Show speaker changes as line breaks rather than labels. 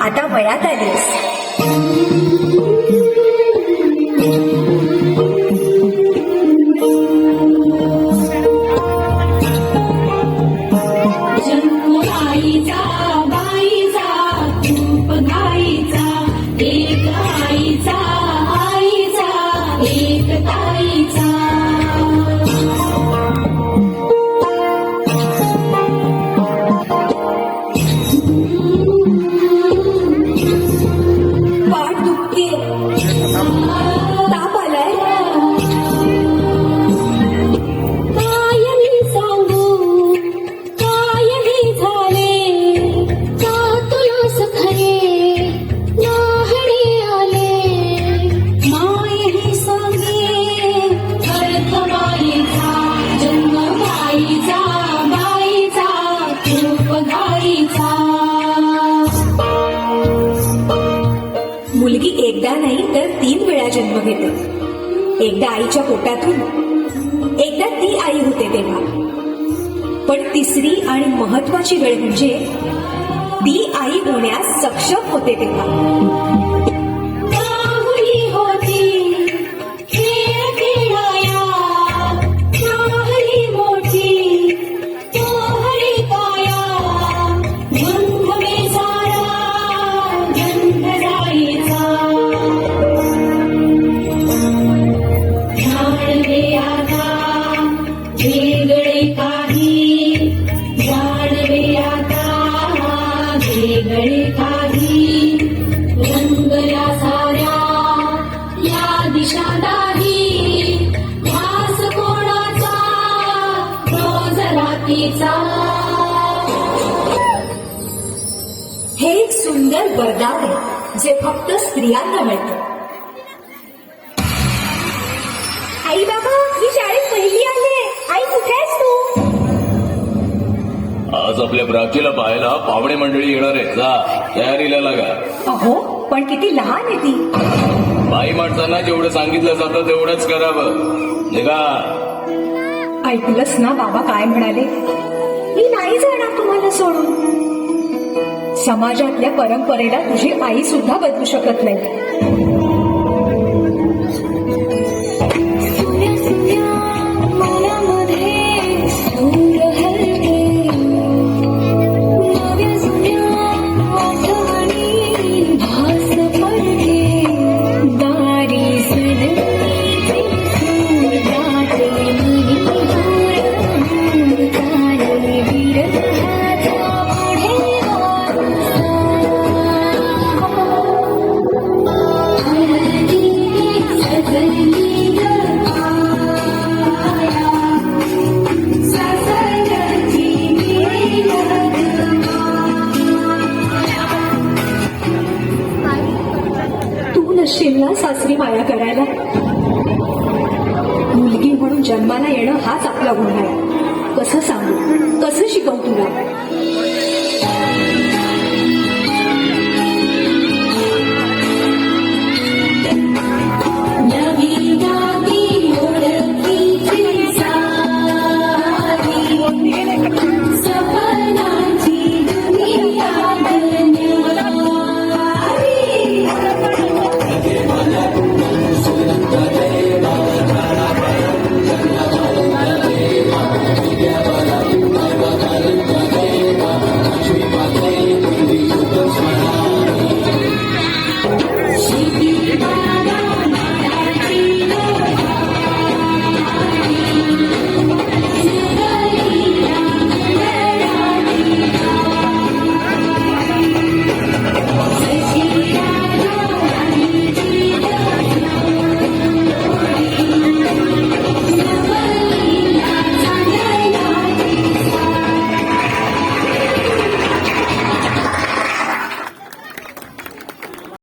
आता वयात आलीस.
जन्म आईचा बाईचा खूप गाईचा एक आईचा आईचा एक ताईचा.
पाठ दुखते, ताप आलाय.
कायही सांगू कायही झाले का तुला सखरे नाहणे आले. मायही सांगे अर्थ माईचा जन्म बाईचा बाईचा खूप गाईचा.
मुलगी एकदा नाही तर 3 वेळा जन्म घेते. एकदा आईच्या पोटातून, एकदा ती आई होते तेव्हा. पण तिसरी आणि महत्वाची वेळ म्हणजे ती आई होण्यास सक्षम होते तेव्हा.
काहुली होती खेळ खेळाया काहली मोठी तोहरी काया. गंधवे सारा गंध जाईचा जाणवे आता वेगळे काही जाणवे आता वेगळे काही. रंगल्या साऱ्या या दिशा दाही भास कोणाचा रोज रात्रीचा.
हे एक सुंदर वरदान आहे जे फक्त स्त्रियांना मिळतं. आई बाबा, मी शाळेत पहिली आले. आई कुठे आहेस तू?
आज आपल्या प्राचीला पाहायला पाहुणे मंडळी येणार आहे. जा तयारीला लागा.
अहो, पण किती लहान आहे ती.
बाई माणसांना जेवढं सांगितलं जातं तेवढंच करावं. निघा.
ऐकलंस ना बाबा काय म्हणाले? मी नाही जाणार तुम्हाला सोडून. समाजातल्या परंपरेला तुझी आई सुद्धा बदलू शकत नाही.
सुन्या सुन्या मनामध्ये सूर हलते नव्या जुन्या आठवणी भास पडते. दारी सनईचे सूर दाटे मनी दूर काळे विरहाचा पुढे वारसा. हळदी सजली
तू नसशील ना सासरी माया करायला. मुलगी म्हणून जन्माला येणं हाच आपला गुन्हा आहे. कसं सांगू, कसं शिकवू तुला?